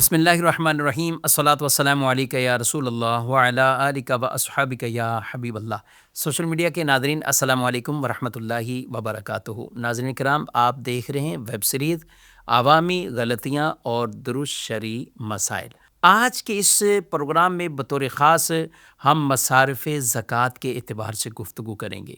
بسم اللہ الرحمن الرحیم، الصلاۃ والسلام علیک یا رسول اللہ وعلی آلک و اصحابک یا حبیب اللہ۔ سوشل میڈیا کے ناظرین، السلام علیکم ورحمۃ اللہ وبرکاتہ۔ ناظرین کرام، آپ دیکھ رہے ہیں ویب سیریز عوامی غلطیاں اور درست شرعی مسائل۔ آج کے اس پروگرام میں بطور خاص ہم مصارف زکوٰۃ کے اعتبار سے گفتگو کریں گے۔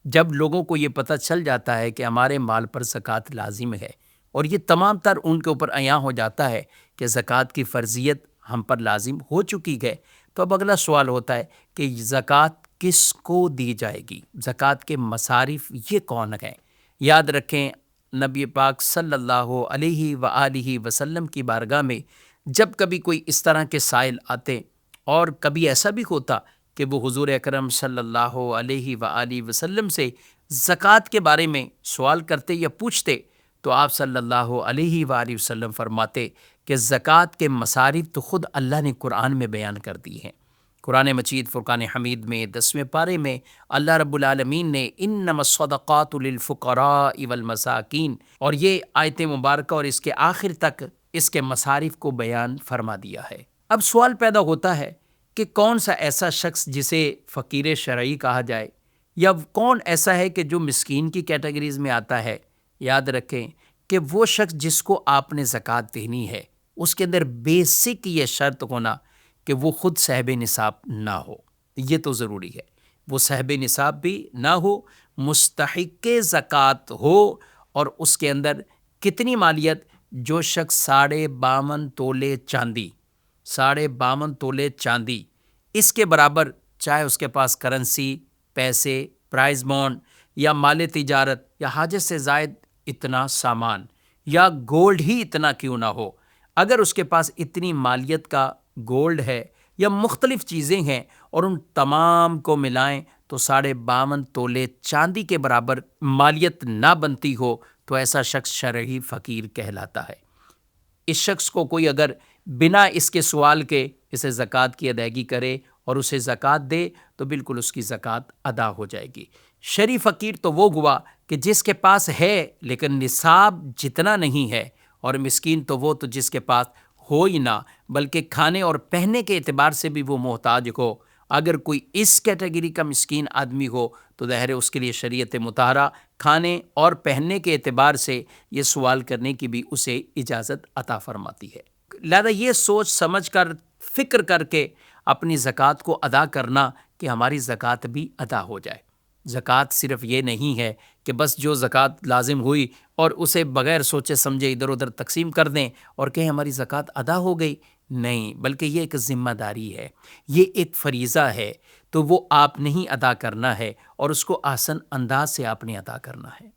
جب لوگوں کو یہ پتہ چل جاتا ہے کہ ہمارے مال پر زکوٰۃ لازم ہے اور یہ تمام تر ان کے اوپر عیاں ہو جاتا ہے کہ زکوٰۃ کی فرضیت ہم پر لازم ہو چکی ہے، تو اب اگلا سوال ہوتا ہے کہ زکوٰۃ کس کو دی جائے گی، زکوٰۃ کے مصارف یہ کون ہیں؟ یاد رکھیں، نبی پاک صلی اللہ علیہ وآلہ وسلم کی بارگاہ میں جب کبھی کوئی اس طرح کے سائل آتے، اور کبھی ایسا بھی ہوتا کہ وہ حضور اکرم صلی اللہ علیہ وآلہ وسلم سے زکوٰۃ کے بارے میں سوال کرتے یا پوچھتے، تو آپ صلی اللہ علیہ وآلہ وسلم فرماتے کہ زکوٰۃ کے مصارف تو خود اللہ نے قرآن میں بیان کر دی ہیں۔ قرآن مجید فرقان حمید میں 10ویں پارے میں اللہ رب العالمین نے انما الصدقات للفقراء والمساکین، اور یہ آیت مبارکہ اور اس کے آخر تک اس کے مصارف کو بیان فرما دیا ہے۔ اب سوال پیدا ہوتا ہے کہ کون سا ایسا شخص جسے فقیر شرعی کہا جائے، یا کون ایسا ہے کہ جو مسکین کی کیٹیگریز میں آتا ہے؟ یاد رکھیں کہ وہ شخص جس کو آپ نے زکوٰۃ دینی ہے، اس کے اندر بیسک یہ شرط ہونا کہ وہ خود صاحب نصاب نہ ہو، یہ تو ضروری ہے۔ وہ صاحب نصاب بھی نہ ہو، مستحق زکوٰۃ ہو، اور اس کے اندر کتنی مالیت؟ جو شخص 52.5 تولے چاندی، 52.5 تولے چاندی اس کے برابر، چاہے اس کے پاس کرنسی، پیسے، پرائز بانڈ یا مال تجارت یا حاجت سے زائد اتنا سامان، یا گولڈ ہی اتنا کیوں نہ ہو، اگر اس کے پاس اتنی مالیت کا گولڈ ہے یا مختلف چیزیں ہیں اور ان تمام کو ملائیں تو 52.5 تولے چاندی کے برابر مالیت نہ بنتی ہو، تو ایسا شخص شرعی فقیر کہلاتا ہے۔ اس شخص کو کوئی اگر بنا اس کے سوال کے اسے زکوٰۃ کی ادائیگی کرے اور اسے زکوٰۃ دے تو بالکل اس کی زکوٰۃ ادا ہو جائے گی۔ شرعی فقیر تو وہ ہوا کہ جس کے پاس ہے لیکن نصاب جتنا نہیں ہے، اور مسکین تو وہ تو جس کے پاس ہو ہی نہ، بلکہ کھانے اور پہننے کے اعتبار سے بھی وہ محتاج ہو۔ اگر کوئی اس کیٹیگری کا مسکین آدمی ہو تو ظاہر ہے اس کے لیے شریعت مطہرہ کھانے اور پہننے کے اعتبار سے یہ سوال کرنے کی بھی اسے اجازت عطا فرماتی ہے۔ لہذا یہ سوچ سمجھ کر، فکر کر کے اپنی زکوٰۃ کو ادا کرنا کہ ہماری زکوٰۃ بھی ادا ہو جائے۔ زکوٰۃ صرف یہ نہیں ہے کہ بس جو زکوٰۃ لازم ہوئی اور اسے بغیر سوچے سمجھے ادھر ادھر تقسیم کر دیں اور کہیں ہماری زکوٰۃ ادا ہو گئی، نہیں، بلکہ یہ ایک ذمہ داری ہے، یہ ایک فریضہ ہے، تو وہ آپ نہیں ادا کرنا ہے، اور اس کو آسن انداز سے آپ نے ادا کرنا ہے۔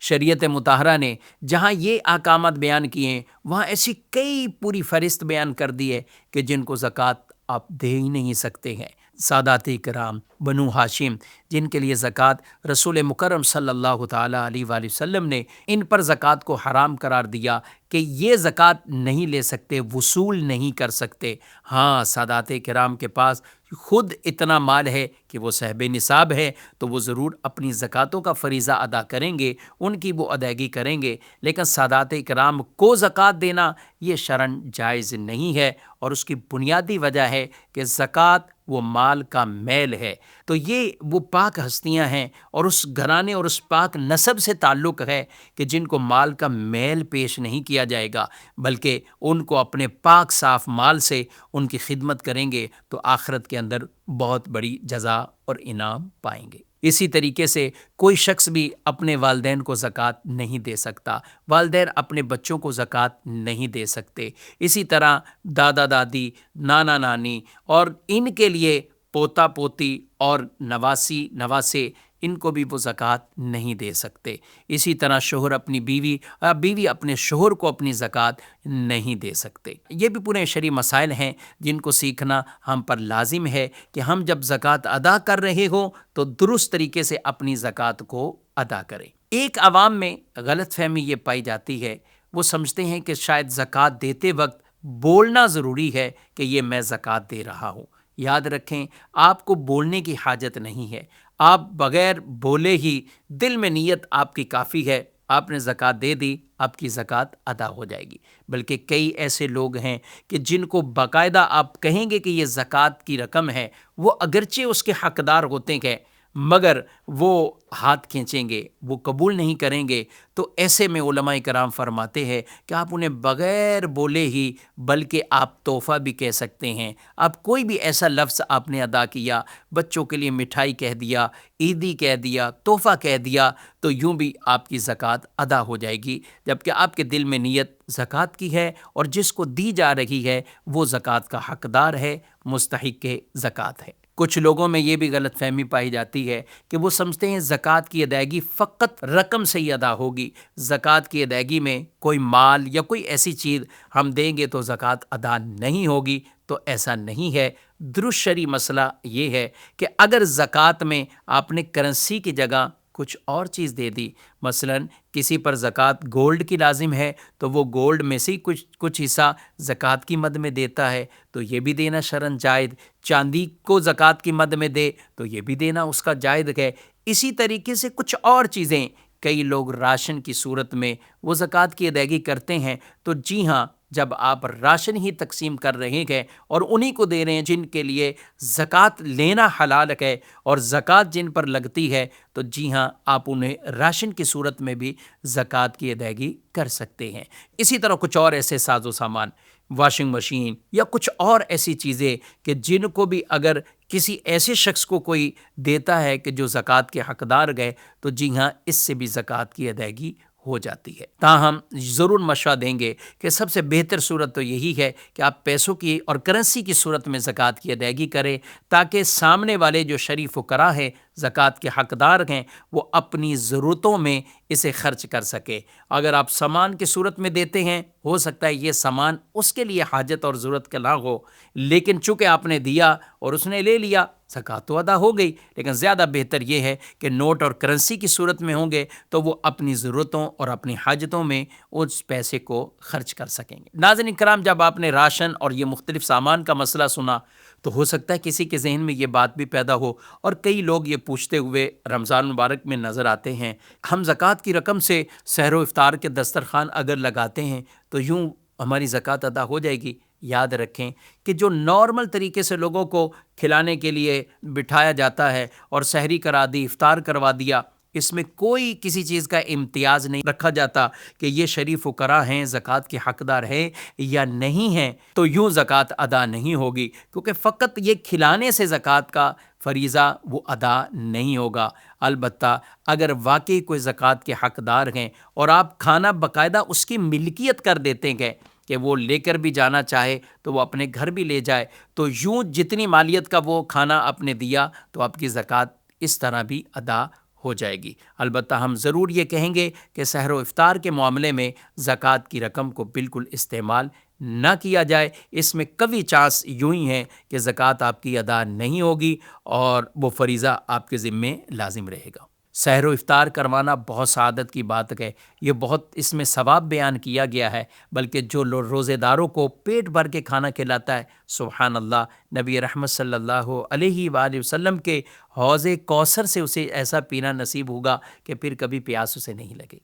شریعت مطہرہ نے جہاں یہ احکامات بیان کیے ہیں، وہاں ایسی کئی پوری فہرست بیان کر دی ہے کہ جن کو زکوٰۃ آپ دے ہی نہیں سکتے ہیں۔ سادات کرام بنو ہاشم، جن کے لیے زکوٰۃ رسول مکرم صلی اللہ تعالیٰ علیہ وآلہ وسلم نے ان پر زکوٰۃ کو حرام قرار دیا کہ یہ زکوٰۃ نہیں لے سکتے، وصول نہیں کر سکتے۔ ہاں، سادات کرام کے پاس خود اتنا مال ہے کہ وہ صاحب نصاب ہے، تو وہ ضرور اپنی زکوٰۃوں کا فریضہ ادا کریں گے، ان کی وہ ادائیگی کریں گے، لیکن سادات کرام کو زکوٰۃ دینا یہ شرعاً جائز نہیں ہے، اور اس کی بنیادی وجہ ہے کہ زکوٰۃ وہ مال کا میل ہے، تو یہ وہ پاک ہستیاں ہیں اور اس گھرانے اور اس پاک نسب سے تعلق ہے کہ جن کو مال کا میل پیش نہیں کیا جائے گا، بلکہ ان کو اپنے پاک صاف مال سے ان کی خدمت کریں گے تو آخرت کے اندر بہت بڑی جزا اور انعام پائیں گے۔ اسی طریقے سے کوئی شخص بھی اپنے والدین کو زکوٰۃ نہیں دے سکتا، والدین اپنے بچوں کو زکوٰۃ نہیں دے سکتے، اسی طرح دادا دادی، نانا نانی، اور ان کے لیے پوتا پوتی اور نواسی نواسے، ان کو بھی وہ زکوٰۃ نہیں دے سکتے۔ اسی طرح شوہر اپنی بیوی، بیوی اپنے شوہر کو اپنی زکوٰۃ نہیں دے سکتے۔ یہ بھی پورے شرعی مسائل ہیں جن کو سیکھنا ہم پر لازم ہے کہ ہم جب زکوٰۃ ادا کر رہے ہوں تو درست طریقے سے اپنی زکوٰۃ کو ادا کریں۔ ایک عوام میں غلط فہمی یہ پائی جاتی ہے، وہ سمجھتے ہیں کہ شاید زکوٰۃ دیتے وقت بولنا ضروری ہے کہ یہ میں زکوٰۃ دے رہا ہوں۔ یاد رکھیں، آپ کو بولنے کی حاجت نہیں ہے، آپ بغیر بولے ہی دل میں نیت آپ کی کافی ہے آپ نے زکوٰۃ دے دی، آپ کی زکوٰۃ ادا ہو جائے گی۔ بلکہ کئی ایسے لوگ ہیں کہ جن کو باقاعدہ آپ کہیں گے کہ یہ زکوٰۃ کی رقم ہے، وہ اگرچہ اس کے حقدار ہوتے ہیں مگر وہ ہاتھ کھینچیں گے، وہ قبول نہیں کریں گے۔ تو ایسے میں علماء کرام فرماتے ہیں کہ آپ انہیں بغیر بولے ہی، بلکہ آپ تحفہ بھی کہہ سکتے ہیں، آپ کوئی بھی ایسا لفظ آپ نے ادا کیا، بچوں کے لیے مٹھائی کہہ دیا، عیدی کہہ دیا، تحفہ کہہ دیا، تو یوں بھی آپ کی زکوٰۃ ادا ہو جائے گی، جبکہ آپ کے دل میں نیت زکوٰۃ کی ہے اور جس کو دی جا رہی ہے وہ زکوٰۃ کا حقدار ہے، مستحق زکوٰۃ ہے۔ کچھ لوگوں میں یہ بھی غلط فہمی پائی جاتی ہے کہ وہ سمجھتے ہیں زکوٰۃ کی ادائیگی فقط رقم سے ہی ادا ہوگی، زکوٰۃ کی ادائیگی میں کوئی مال یا کوئی ایسی چیز ہم دیں گے تو زکوٰۃ ادا نہیں ہوگی۔ تو ایسا نہیں ہے۔ درست شرعی مسئلہ یہ ہے کہ اگر زکوٰۃ میں آپ نے کرنسی کی جگہ کچھ اور چیز دے دی، مثلا کسی پر زکوٰۃ گولڈ کی لازم ہے تو وہ گولڈ میں سے کچھ حصہ زکوٰۃ کی مد میں دیتا ہے، تو یہ بھی دینا شرعاً جائز۔ چاندی کو زکوٰۃ کی مد میں دے تو یہ بھی دینا اس کا جائز ہے۔ اسی طریقے سے کچھ اور چیزیں، کئی لوگ راشن کی صورت میں وہ زکوٰۃ کی ادائیگی کرتے ہیں، تو جی ہاں، جب آپ راشن ہی تقسیم کر رہے ہیں اور انہی کو دے رہے ہیں جن کے لیے زکوٰۃ لینا حلال ہے اور زکوٰۃ جن پر لگتی ہے، تو جی ہاں، آپ انہیں راشن کی صورت میں بھی زکوٰۃ کی ادائیگی کر سکتے ہیں۔ اسی طرح کچھ اور ایسے ساز و سامان، واشنگ مشین یا کچھ اور ایسی چیزیں کہ جن کو بھی اگر کسی ایسے شخص کو کوئی دیتا ہے کہ جو زکوٰۃ کے حقدار گئے، تو جی ہاں، اس سے بھی زکوٰۃ کی ادائیگی ہو جاتی ہے۔ تاہم ضرور مشورہ دیں گے کہ سب سے بہتر صورت تو یہی ہے کہ آپ پیسوں کی اور کرنسی کی صورت میں زکوٰۃ کی ادائیگی کریں، تاکہ سامنے والے جو شرعی فقراء ہیں، زکوٰۃ کے حقدار ہیں، وہ اپنی ضرورتوں میں اسے خرچ کر سکے۔ اگر آپ سامان کی صورت میں دیتے ہیں، ہو سکتا ہے یہ سامان اس کے لیے حاجت اور ضرورت کا نہ ہو، لیکن چونکہ آپ نے دیا اور اس نے لے لیا، زکوٰۃ تو ادا ہو گئی۔ لیکن زیادہ بہتر یہ ہے کہ نوٹ اور کرنسی کی صورت میں ہوں گے تو وہ اپنی ضرورتوں اور اپنی حاجتوں میں اس پیسے کو خرچ کر سکیں گے۔ ناظرین کرام، جب آپ نے راشن اور یہ مختلف سامان کا مسئلہ سنا تو ہو سکتا ہے کسی کے ذہن میں یہ بات بھی پیدا ہو، اور کئی لوگ یہ پوچھتے ہوئے رمضان مبارک میں نظر آتے ہیں، ہم زکوٰۃ کی رقم سے سحر و افطار کے دسترخوان اگر لگاتے ہیں تو یوں ہماری زکوٰۃ ادا ہو جائے گی؟ یاد رکھیں کہ جو نارمل طریقے سے لوگوں کو کھلانے کے لیے بٹھایا جاتا ہے اور سحری کرا دی، افطار کروا دیا، اس میں کوئی کسی چیز کا امتیاز نہیں رکھا جاتا کہ یہ شرعی فقراء ہیں، زکوٰۃ کے حقدار ہیں یا نہیں ہیں، تو یوں زکوٰۃ ادا نہیں ہوگی، کیونکہ فقط یہ کھلانے سے زکوٰۃ کا فریضہ وہ ادا نہیں ہوگا۔ البتہ اگر واقعی کوئی زکوٰۃ کے حقدار ہیں اور آپ کھانا باقاعدہ اس کی ملکیت کر دیتے ہیں کہ وہ لے کر بھی جانا چاہے تو وہ اپنے گھر بھی لے جائے، تو یوں جتنی مالیت کا وہ کھانا آپ نے دیا تو آپ کی زکوٰۃ اس طرح بھی ادا ہو جائے گی۔ البتہ ہم ضرور یہ کہیں گے کہ سحر و افطار کے معاملے میں زکوٰۃ کی رقم کو بالکل استعمال نہ کیا جائے، اس میں قوی چانس یوں ہی ہے کہ زکوٰۃ آپ کی ادا نہیں ہوگی اور وہ فریضہ آپ کے ذمے لازم رہے گا۔ سحر و افطار کروانا بہت سعادت کی بات ہے، یہ بہت اس میں ثواب بیان کیا گیا ہے، بلکہ جو روزے داروں کو پیٹ بھر کے کھانا کھلاتا ہے، سبحان اللہ، نبی رحمت صلی اللہ علیہ وآلہ وسلم کے حوض کوثر سے اسے ایسا پینا نصیب ہوگا کہ پھر کبھی پیاس اسے نہیں لگے۔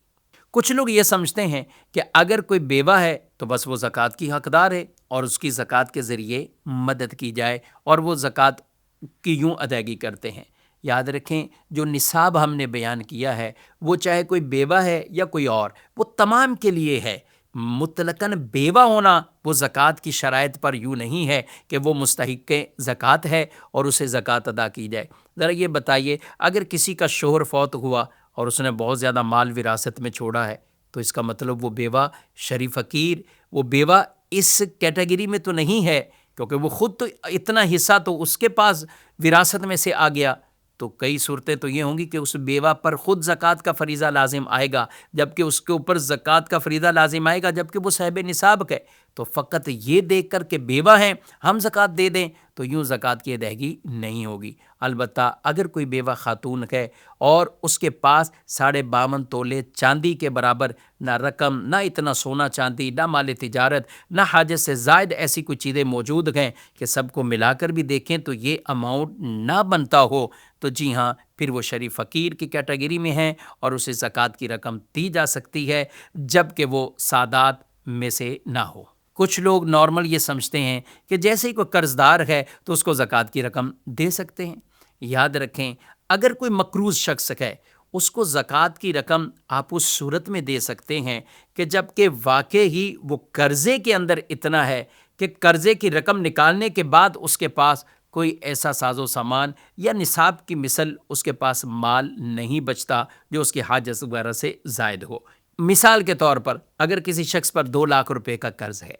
کچھ لوگ یہ سمجھتے ہیں کہ اگر کوئی بیوہ ہے تو بس وہ زکوٰۃ کی حقدار ہے اور اس کی زکوٰۃ کے ذریعے مدد کی جائے، اور وہ زکوٰۃ کی یوں ادائیگی کرتے ہیں۔ یاد رکھیں، جو نصاب ہم نے بیان کیا ہے وہ چاہے کوئی بیوہ ہے یا کوئی اور، وہ تمام کے لیے ہے۔ مطلقاً بیوہ ہونا وہ زکوٰۃ کی شرائط پر یوں نہیں ہے کہ وہ مستحق زکوٰۃ ہے اور اسے زکوٰۃ ادا کی جائے۔ ذرا یہ بتائیے، اگر کسی کا شوہر فوت ہوا اور اس نے بہت زیادہ مال وراثت میں چھوڑا ہے، تو اس کا مطلب وہ بیوہ شریف فقیر، وہ بیوہ اس کیٹیگری میں تو نہیں ہے، کیونکہ وہ خود تو اتنا حصہ تو اس کے پاس وراثت میں سے آ گیا۔ تو کئی صورتیں تو یہ ہوں گی کہ اس بیوہ پر خود زکوٰۃ کا فریضہ لازم آئے گا، جبکہ اس کے اوپر زکوٰۃ کا فریضہ لازم آئے گا جبکہ وہ صاحب نصاب ہے۔ تو فقط یہ دیکھ کر کہ بیوہ ہیں ہم زکوٰۃ دے دیں تو یوں زکوٰۃ کی ادائیگی نہیں ہوگی۔ البتہ اگر کوئی بیوہ خاتون ہے اور اس کے پاس 52.5 تولے چاندی کے برابر نہ رقم، نہ اتنا سونا چاندی، نہ مال تجارت، نہ حاجت سے زائد ایسی کوئی چیزیں موجود ہیں کہ سب کو ملا کر بھی دیکھیں تو یہ اماؤنٹ نہ بنتا ہو، تو جی ہاں پھر وہ شریف فقیر کی کیٹیگری میں ہیں اور اسے زکوٰۃ کی رقم دی جا سکتی ہے، جب کہ وہ سادات میں سے نہ ہو۔ کچھ لوگ نارمل یہ سمجھتے ہیں کہ جیسے ہی کوئی قرض دار ہے تو اس کو زکوٰۃ کی رقم دے سکتے ہیں۔ یاد رکھیں، اگر کوئی مقروض شخص ہے اس کو زکوٰۃ کی رقم آپ اس صورت میں دے سکتے ہیں کہ جب کہ واقعی وہ قرضے کے اندر اتنا ہے کہ قرضے کی رقم نکالنے کے بعد اس کے پاس کوئی ایسا ساز و سامان یا نصاب کی مثل اس کے پاس مال نہیں بچتا جو اس کی حاجت وغیرہ سے زائد ہو۔ مثال کے طور پر اگر کسی شخص پر 2 لاکھ روپے کا قرض ہے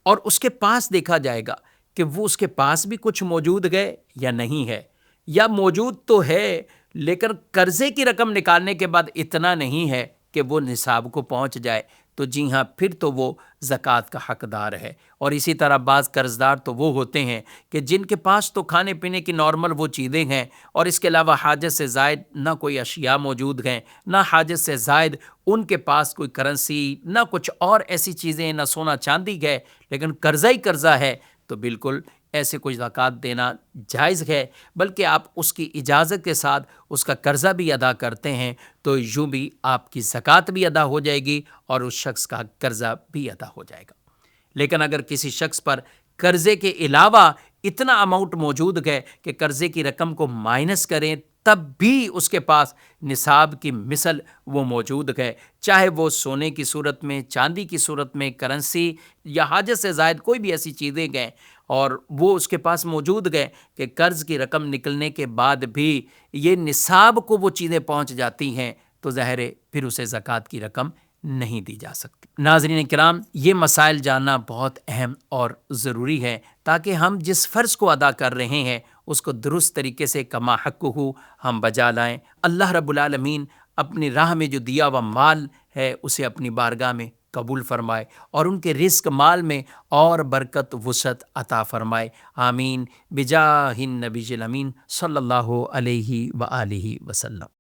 اور اس کے پاس دیکھا جائے گا کہ وہ اس کے پاس بھی کچھ موجود ہے یا نہیں ہے، یا موجود تو ہے لیکن قرضے کی رقم نکالنے کے بعد اتنا نہیں ہے کہ وہ نصاب کو پہنچ جائے، تو جی ہاں پھر تو وہ زکوٰۃ کا حقدار ہے۔ اور اسی طرح بعض قرض دار تو وہ ہوتے ہیں کہ جن کے پاس تو کھانے پینے کی نارمل وہ چیزیں ہیں اور اس کے علاوہ حاجت سے زائد نہ کوئی اشیاء موجود ہیں، نہ حاجت سے زائد ان کے پاس کوئی کرنسی، نہ کچھ اور ایسی چیزیں، نہ سونا چاندی ہے، لیکن قرضہ ہی قرضہ ہے، تو بالکل ایسے کوئی زکوٰۃ دینا جائز ہے، بلکہ آپ اس کی اجازت کے ساتھ اس کا قرضہ بھی ادا کرتے ہیں تو یوں بھی آپ کی زکوٰۃ بھی ادا ہو جائے گی اور اس شخص کا قرضہ بھی ادا ہو جائے گا۔ لیکن اگر کسی شخص پر قرضے کے علاوہ اتنا اماؤنٹ موجود ہے کہ قرضے کی رقم کو مائنس کریں تب بھی اس کے پاس نصاب کی مثل وہ موجود ہے، چاہے وہ سونے کی صورت میں، چاندی کی صورت میں، کرنسی یا حاجت سے زائد کوئی بھی ایسی چیزیں گئیں اور وہ اس کے پاس موجود گئے کہ قرض کی رقم نکلنے کے بعد بھی یہ نصاب کو وہ چیزیں پہنچ جاتی ہیں، تو ظاہر ہے پھر اسے زکوٰۃ کی رقم نہیں دی جا سکتی۔ ناظرین کرام، یہ مسائل جاننا بہت اہم اور ضروری ہے تاکہ ہم جس فرض کو ادا کر رہے ہیں اس کو درست طریقے سے کما حق ہو ہم بجا لائیں۔ اللہ رب العالمین اپنی راہ میں جو دیا ہوا مال ہے اسے اپنی بارگاہ میں قبول فرمائے اور ان کے رزق مال میں اور برکت وسعت عطا فرمائے، آمین، بجاہ النبی الامین صلی اللہ علیہ وآلہ وسلم۔